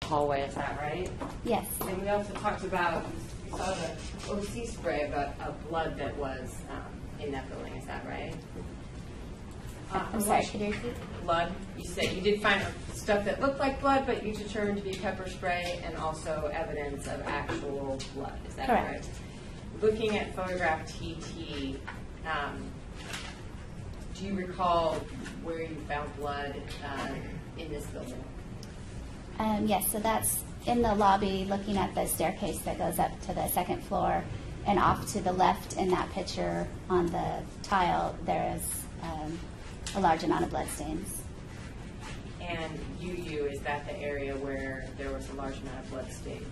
hallway, is that right? Yes. And we also talked about, we saw the OC spray of blood that was in that building, is that right? I'm sorry, could you repeat? Blood. You said you did find stuff that looked like blood, but you determined to be pepper spray and also evidence of actual blood. Is that correct? Right? Looking at photograph TT, do you recall where you found blood in this building? Yes, so that's in the lobby looking at the staircase that goes up to the second floor, and off to the left in that picture on the tile there is a large amount of blood stains. And UU, is that the area where there was a large amount of blood stains?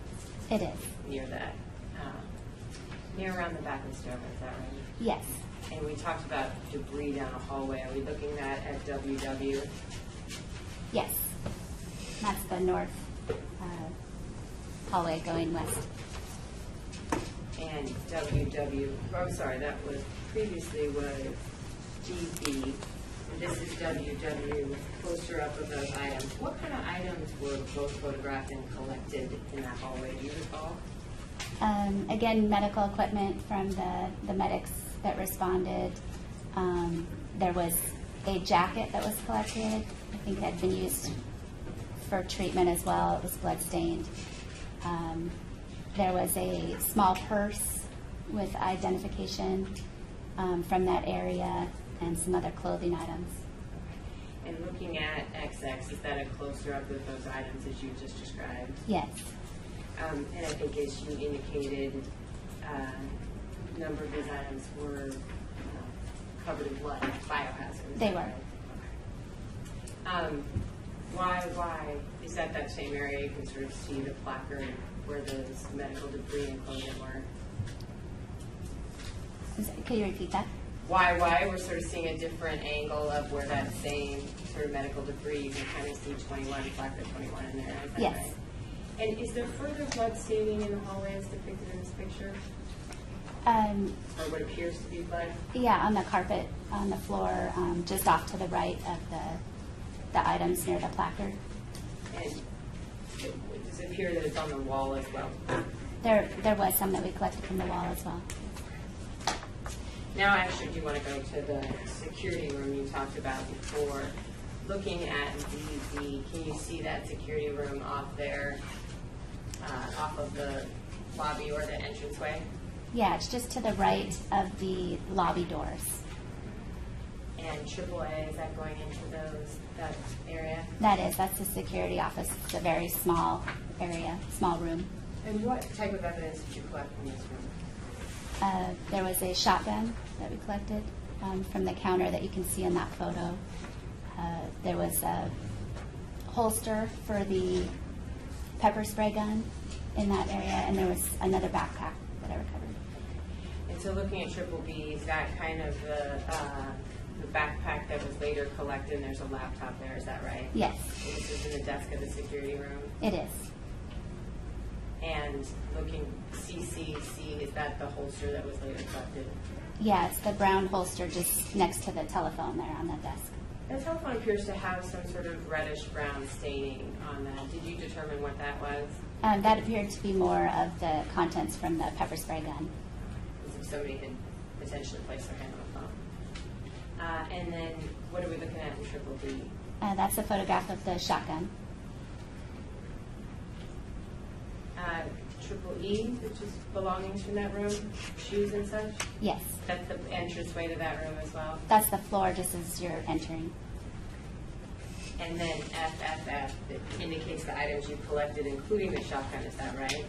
It is. Near that, near around the back of the stairway, is that right? Yes. And we talked about debris down a hallway. Are we looking at WW? Yes. That's the north hallway going west. And WW, oh, sorry, that was previously was DB. And this is WW, closer up of those items. What kind of items were both photographed and collected in that hallway? Do you recall? Again, medical equipment from the medics that responded. There was a jacket that was collected. I think had been used for treatment as well. It was blood stained. There was a small purse with identification from that area and some other clothing items. And looking at XX, is that a closer up of those items as you just described? Yes. And I think as you indicated, a number of these items were covered in blood, biohazards. They were. Why? Is that same area you can sort of see the placard where those medical debris and clothing were? Could you repeat that? Why? We're sort of seeing a different angle of where that same sort of medical debris, you can kind of see 21, placard 21 in there. Is that yes. Right? And is there further blood staining in the hallway as depicted in this picture? Or what appears to be blood? Yeah, on the carpet, on the floor, just off to the right of the items near the placard. And does it appear that it's on the wall as well? There was some that we collected from the wall as well. Now, actually, do you want to go to the security room you talked about before? Looking at DZ, can you see that security room off there, off of the lobby or the entranceway? Yeah, it's just to the right of the lobby doors. And AAA, is that going into that area? That's the security office. It's a very small area, small room. And what type of evidence did you collect from this room? There was a shotgun that we collected from the counter that you can see in that photo. There was a holster for the pepper spray gun in that area, and there was another backpack that I recovered. And so looking at Triple B, is that kind of the backpack that was later collected, and there's a laptop there, is that right? Yes. And this is in the desk of the security room? It is. And looking CCC, is that the holster that was later collected? Yeah, it's the brown holster just next to the telephone there on the desk. The telephone appears to have some sort of reddish-brown staining on that. Did you determine what that was? That appeared to be more of the contents from the pepper spray gun. As if somebody had potentially placed their hand on the phone. And then what are we looking at in Triple B? That's a photograph of the shotgun. Triple E, which is belongings from that room, shoes and such? Yes. That's the entranceway to that room as well? That's the floor just as you're entering. And then FFF, that indicates the items you collected, including the shotgun, is that right?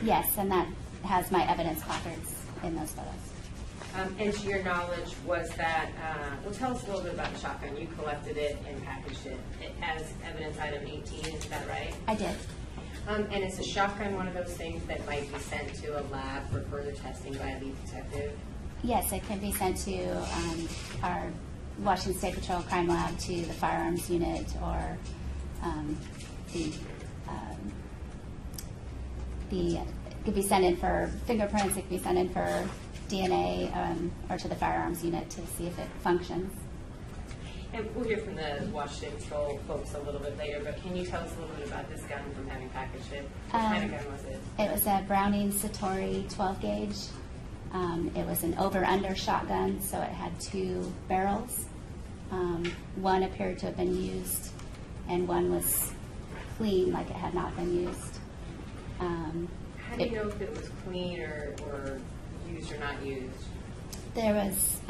Yes, and that has my evidence placards in those photos. And to your knowledge, was that, well, tell us a little bit about the shotgun. You collected it and packaged it. It has evidence item 18, is that right? I did. And is a shotgun one of those things that might be sent to a lab for further testing by a lead detective? Yes, it can be sent to our Washington State Patrol Crime Lab, to the firearms unit, or it could be sent in for fingerprints, it could be sent in for DNA, or to the firearms unit to see if it functions. And we'll hear from the Washington Patrol folks a little bit later, but can you tell us a little bit about this gun from having packaged it? What kind of gun was it? It was a Browning Satori 12 gauge. It was an over-under shotgun, so it had 2 barrels. One appeared to have been used, and one was clean, like it had not been used. How do you know if it was clean or used or not used? There was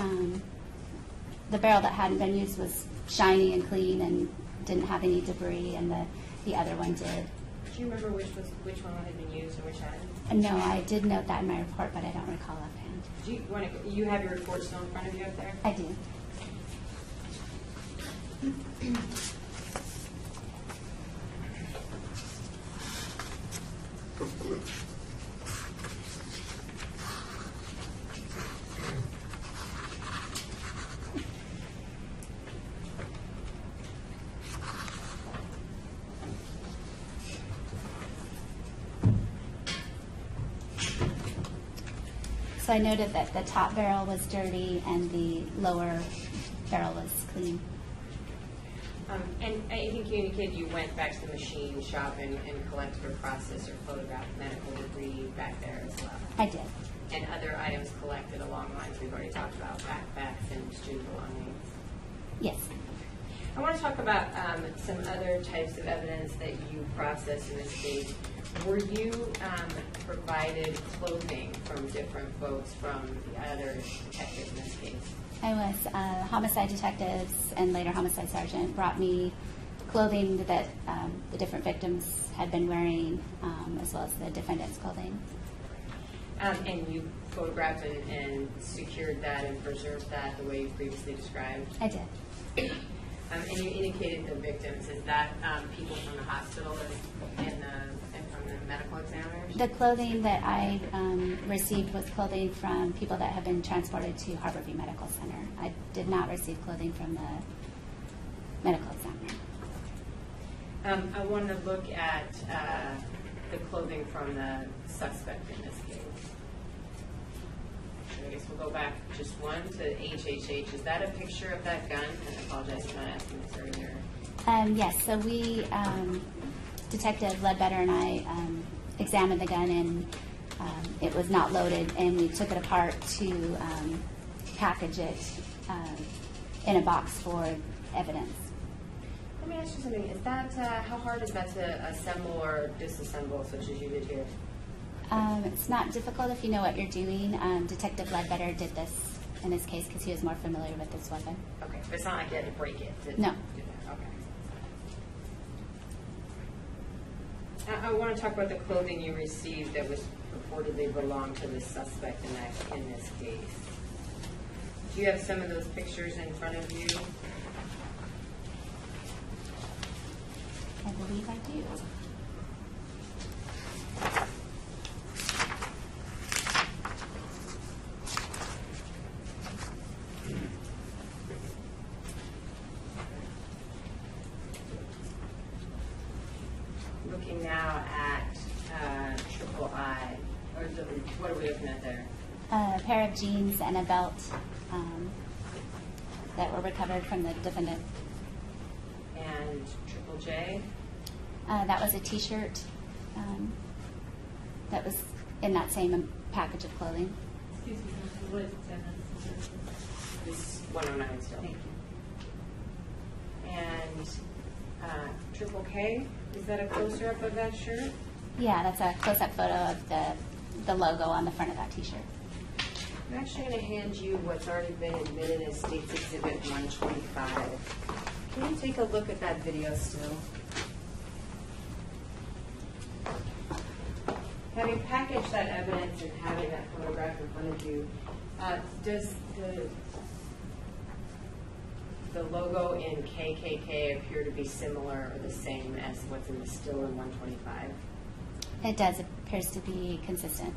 the barrel that hadn't been used was shiny and clean and didn't have any debris, and the other one did. Do you remember which one had been used and which hadn't? No, I did note that in my report, but I don't recall offhand. Do you have your report still in front of you up there? I do. So I noted that the top barrel was dirty and the lower barrel was clean. And I think you indicated you went back to the machine shop and collected or processed or photographed medical debris back there as well. I did. And other items collected along lines we've already talked about, backpacks and student belongings. Yes. I want to talk about some other types of evidence that you processed in this case. Were you provided clothing from different folks from the other detectives in this case? I was homicide detectives and later homicide sergeant brought me clothing that the different victims had been wearing, as well as the defendant's clothing. And you photographed and secured that and preserved that the way you previously described? I did. And you indicated the victims. Is that people from the hospital and from the medical examiners? The clothing that I received was clothing from people that have been transported to Harborview Medical Center. I did not receive clothing from the medical examiner. I want to look at the clothing from the suspect in this case. I guess we'll go back just one to HHH. Is that a picture of that gun? And I apologize for not asking this earlier. Yes, so we, Detective Ledbetter and I examined the gun, and it was not loaded, and we took it apart to package it in a box for evidence. Let me ask you something. Is that, how hard is that to assemble or disassemble, such as you did here? It's not difficult if you know what you're doing. Detective Ledbetter did this in this case because he was more familiar with this weapon. Okay, but it's not like you had to break it to No. do that. Okay. I want to talk about the clothing you received that was purportedly belonged to the suspect in this case. Do you have some of those pictures in front of you? I believe I do. Looking now at triple I, or what are we looking at there? A pair of jeans and a belt that were recovered from the defendant. And triple J? That was a T-shirt that was in that same package of clothing. Excuse me, what is that? This is 109 still. Thank you. And triple K, is that a closer up of that shirt? Yeah, that's a close-up photo of the logo on the front of that T-shirt. I'm actually going to hand you what's already been admitted as State's Exhibit 125. Can you take a look at that video still? Having packaged that evidence and having that photograph in front of you, does the logo in KKK appear to be similar or the same as what's in the still in 125? It does. It appears to be consistent.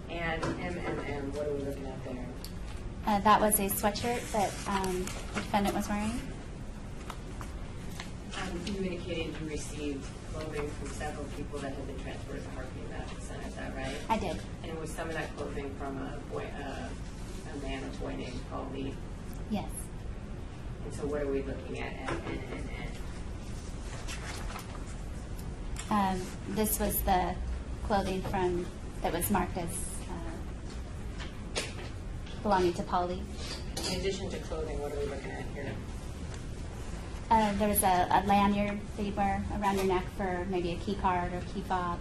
And MMM, what are we looking at there? That was a sweatshirt that the defendant was wearing. You indicated you received clothing from several people that had been transferred to Harvey Medical Center, is that right? I did. And was some of that clothing from a man, a boy named Paul Lee? Yes. And so what are we looking at? This was the clothing that was marked as belonging to Paul Lee. In addition to clothing, what are we looking at here? There was a lanyard that you wear around your neck for maybe a key card or key fob,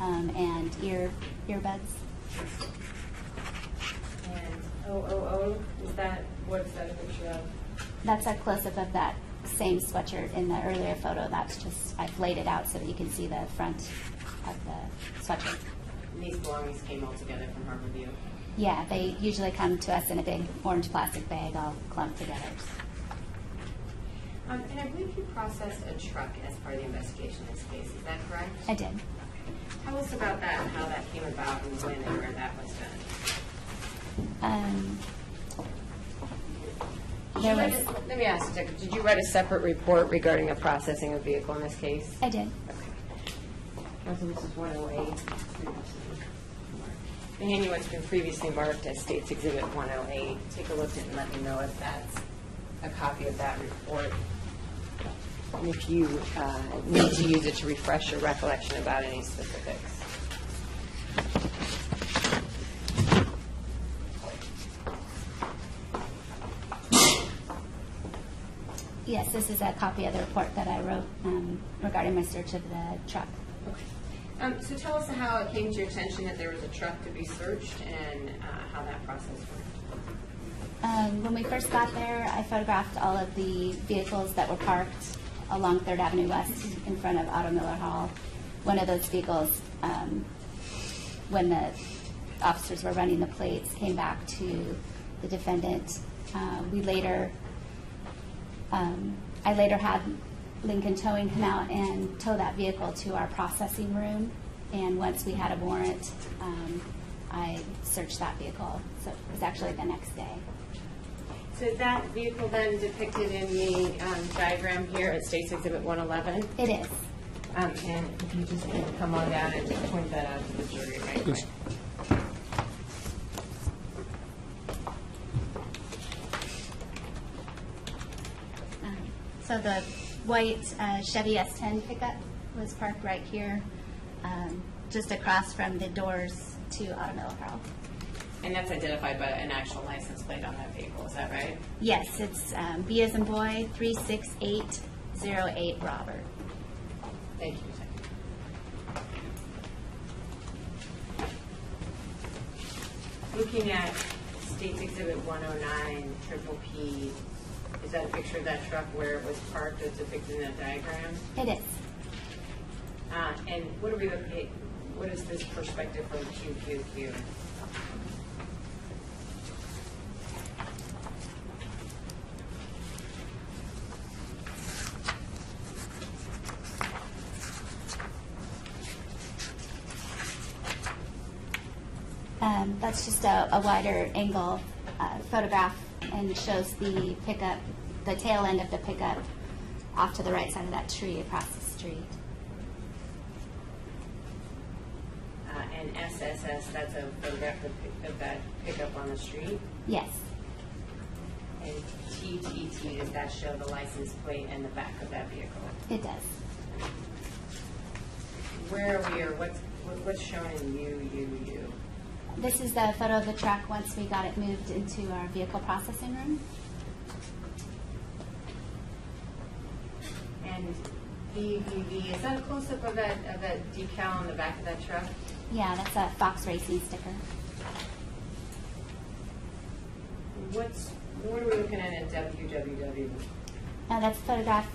and earbuds. And what's that a picture of? That's a close-up of that same sweatshirt in the earlier photo. That's just, I've laid it out so that you can see the front of the sweatshirt. And these belongings came all together from Harborview? Yeah, they usually come to us in a big orange plastic bag all clumped together. And I believe you processed a truck as part of the investigation in this case, is that correct? I did. Tell us about that and how that came about and when and where that was done. Let me ask you, did you write a separate report regarding the processing of a vehicle in this case? I did. Okay. So this is 108. The handy one's been previously marked as State's Exhibit 108. Take a look at it and let me know if that's a copy of that report. And if you need to use it to refresh your recollection about any specifics. Yes, this is a copy of the report that I wrote regarding my search of the truck. Okay. So tell us how it came to your attention that there was a truck to be searched and how that process worked. When we first got there, I photographed all of the vehicles that were parked along 3rd Avenue West in front of Otto Miller Hall. One of those vehicles, when the officers were running the plates, came back to the defendant. I later had Lincoln Towing come out and tow that vehicle to our processing room. And once we had a warrant, I searched that vehicle. So it was actually the next day. So is that vehicle then depicted in the diagram here at State's Exhibit 111? It is. And if you just come on down and just point that out to the jury right away. Yes. So the white Chevy S10 pickup was parked right here, just across from the doors to Otto Miller Hall. And that's identified by an actual license plate on that vehicle, is that right? Yes, it's B as in boy, 36808 Robert. Thank you. Looking at State's Exhibit 109, Triple P, is that a picture of that truck where it was parked as depicted in that diagram? It is. And what are we looking at? What is this perspective from QQQ? That's just a wider angle photograph and shows the pickup, the tail end of the pickup off to the right side of that tree across the street. And SSS, that's a photograph of that pickup on the street? Yes. And TTT, does that show the license plate and the back of that vehicle? It does. Where are we, or what's shown in U? This is the photo of the truck once we got it moved into our vehicle processing room. And VVV, is that a close-up of that decal on the back of that truck? Yeah, that's a Fox Racing sticker. What are we looking at in WWW? That's a photograph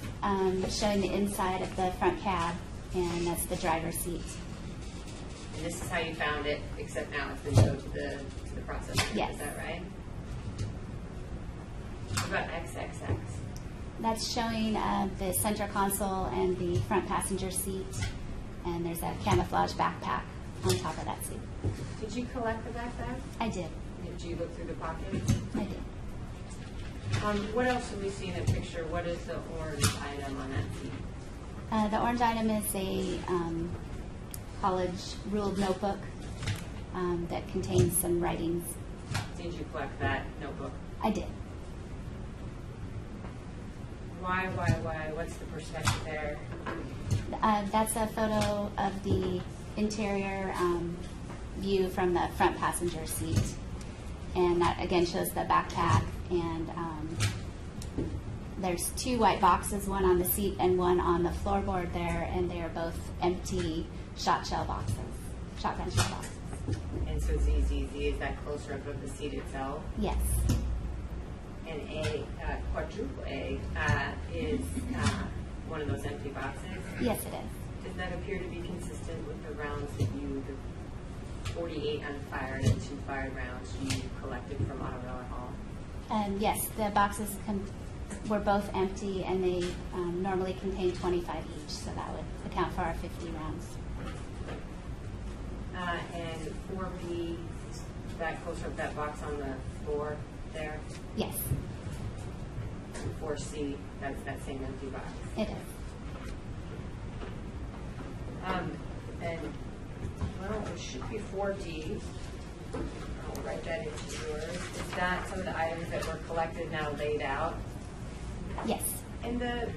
showing the inside of the front cab, and that's the driver's seat. And this is how you found it, except now it's been towed to the process. Yes. Is that right? What about XXX? That's showing the center console and the front passenger seat, and there's a camouflage backpack on top of that seat. Did you collect the backpack? I did. Did you look through the pockets? I did. What else do we see in the picture? What is the orange item on that seat? The orange item is a college ruled notebook that contains some writings. Did you collect that notebook? I did. Why? What's the perspective there? That's a photo of the interior view from the front passenger seat. And that again shows the backpack, and there's 2 white boxes, one on the seat and one on the floorboard there, and they are both empty shotgun shell boxes. And so ZZZ, is that closer up of the seat itself? Yes. And quadruple A is one of those empty boxes? Yes, it is. Does that appear to be consistent with the rounds that the 48 unfired and 2 fired rounds you collected from Autorella Hall? Yes, the boxes were both empty, and they normally contain 25 each, so that would account for our 50 rounds. And 4B, that closer up that box on the floor there? Yes, And 4C, that's that same empty box. it is. And, well, it should be 4D. I'll write that into yours. Is that some of the items that were collected now laid out? Yes. And the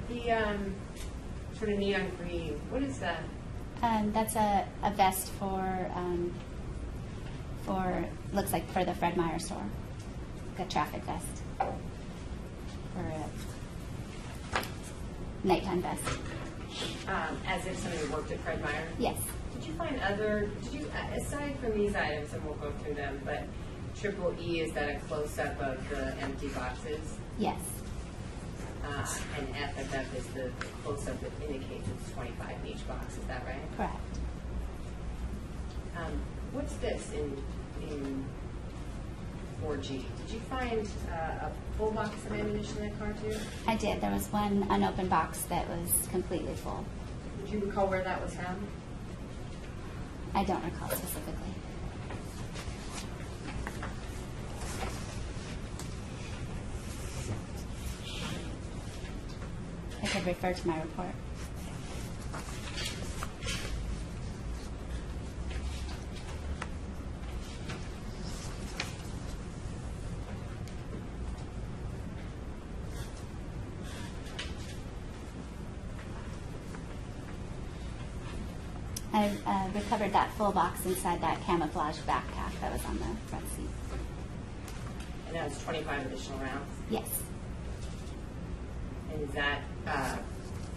sort of neon green, what is that? That's a vest for looks like for the Fred Meyer store, like a traffic vest or a nighttime vest. As if somebody worked at Fred Meyer? Yes. Did you find aside from these items, and we'll go through them, but triple E, is that a close-up of the empty boxes? Yes. And FFF is the close-up that indicates it's 25 in each box, is that right? Correct. What's this in 4G? Did you find a full box of ammunition in that car too? I did. There was one unopened box that was completely full. Did you recall where that was found? I don't recall specifically. I could refer to my report. I recovered that full box inside that camouflage backpack that was on the front seat. And that was 25 additional rounds? Yes. And is that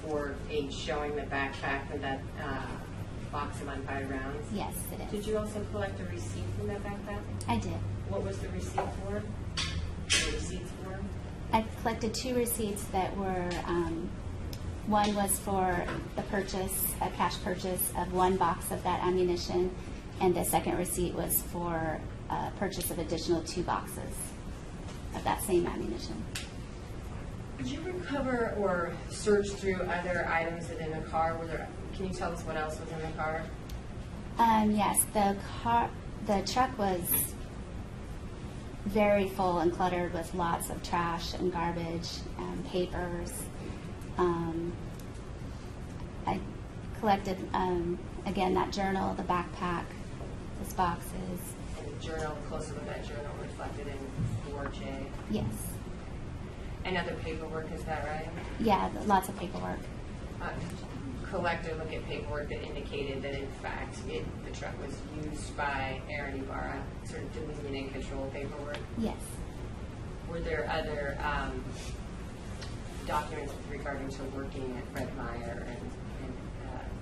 for age showing the backpack with that box of unfired rounds? Yes, it is. Did you also collect a receipt from that backpack? I did. What was the receipt for? The receipts for? I collected 2 receipts that were, one was for the purchase, a cash purchase of 1 box of that ammunition, and the second receipt was for a purchase of additional 2 boxes of that same ammunition. Did you recover or search through other items within the car? Can you tell us what else was in the car? Yes, the truck was very full and cluttered with lots of trash and garbage and papers. I collected, again, that journal, the backpack, those boxes. And the journal, close-up of that journal reflected in 4J. Yes. And other paperwork, is that right? Yeah, lots of paperwork. Collect or look at paperwork that indicated that in fact the truck was used by Aaron Ybarra, sort of dominion and control paperwork. Yes. Were there other documents regarding to working at Fred Meyer and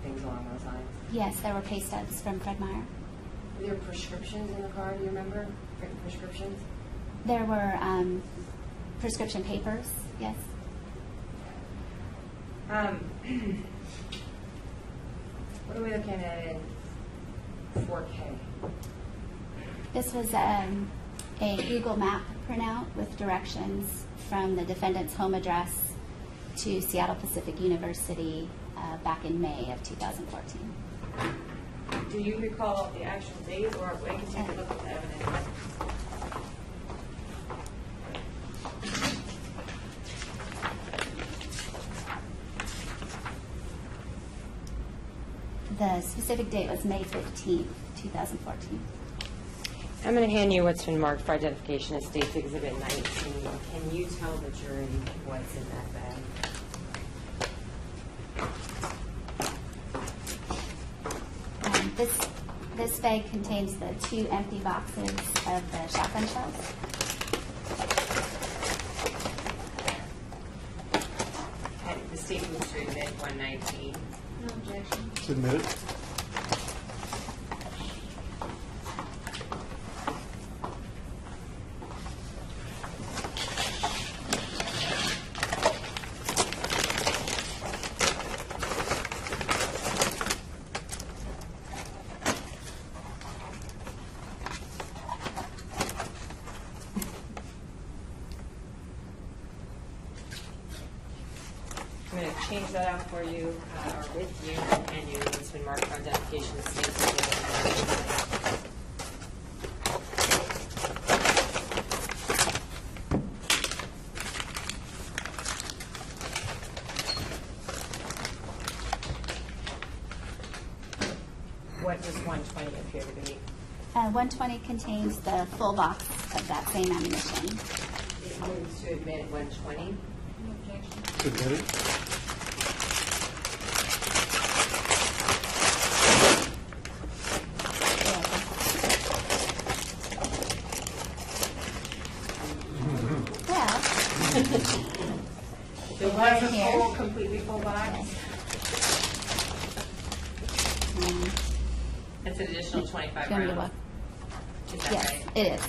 things along those lines? Yes, there were pay stubs from Fred Meyer. Were there prescriptions in the car, do you remember? Written prescriptions? There were prescription papers, yes. What are we looking at in 4K? This was a Google map printout with directions from the defendant's home address to Seattle Pacific University back in May of 2014. Do you recall the actual date, or I can take a look at the evidence? The specific date was May 15th, 2014. I'm going to hand you what's been marked for identification as State's Exhibit 19. Can you tell the jury what's in that bag? This bag contains the 2 empty boxes of the shotgun shells. And the State moves to admit 119. No objection. Submit it. I'm going to change that out for you, or with you, and hand you what's been marked for identification as State's Exhibit 19. What does 120 appear to be? 120 contains the full box of that same ammunition. It moves to admit 120. No objection. Submit it. Well, There was a here. full, completely full box. That's an additional 25 do you want me to rounds. walk? Is that Yes, right? it is.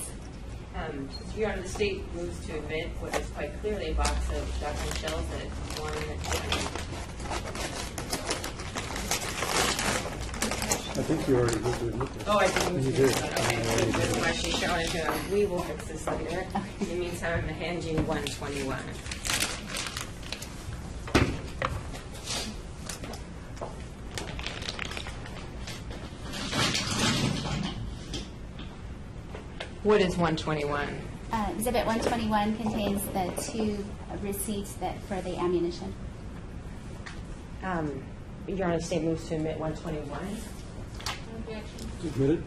Your Honor, the State moves to admit what is quite clearly a box of shotgun shells that form an I think you already did admit this. Oh, I didn't move You to did. admit. Okay, this is why she's showing it to him. We will fix this later. In the meantime, I'm going to hand you 121. What is 121? Exhibit 121 contains the 2 receipts for the ammunition. Your Honor, the State moves to admit 121. No objection. Submit it.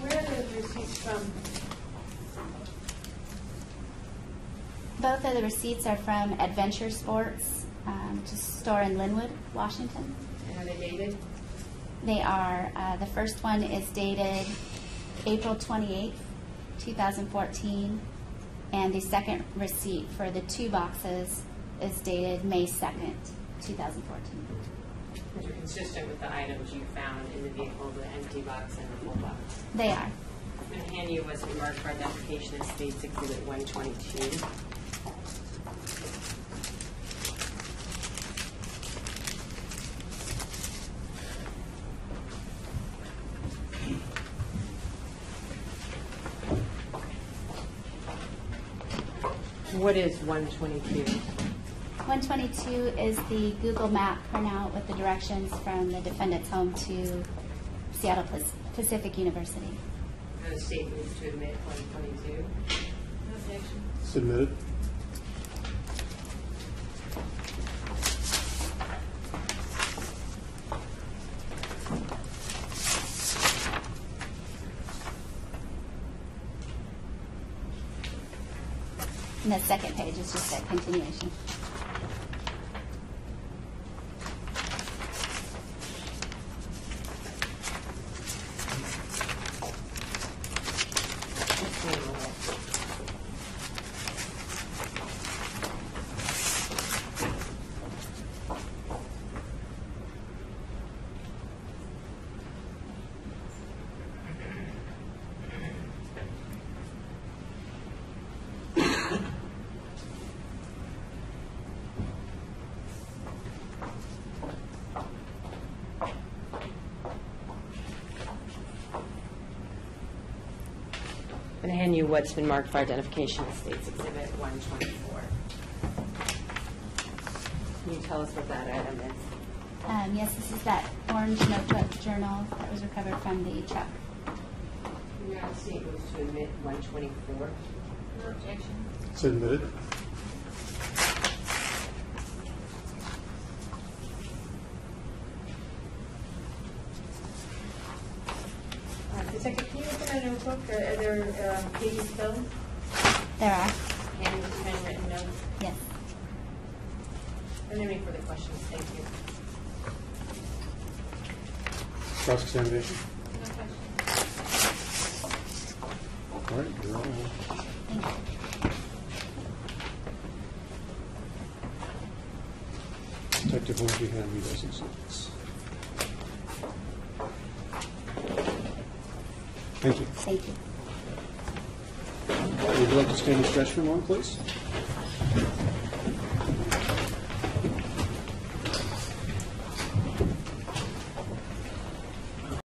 Where are those receipts from? Both of the receipts are from Adventure Sports, which is a store in Linwood, Washington. And are they dated? They are, the first one is dated April 28th, 2014, and the second receipt for the 2 boxes is dated May 2nd, 2014. Which are consistent with the items you found in the vehicle, the empty box and the full box. They are. I'm going to hand you what's been marked for identification as State's Exhibit 122. What is 122? 122 is the Google map printout with the directions from the defendant's home to Seattle Pacific University. And the State moves to admit 122. No objection. Submit it. And the second page is just a continuation. I'm going to hand you what's been marked for identification as State's Exhibit 124. Can you tell us what that item is? Yes, this is that orange notebook journal that was recovered from the truck. Your Honor, the State moves to admit 124. No objection. Submit it. Katie's bill There are, and handwritten notes? yes. And any further questions? Thank you. Cross-examination? No question. All right, you're on. Thank you. Detective Lindsay Hanley does exhibits. Thank you. Thank you. Would you like to stand and stretch for a moment, please?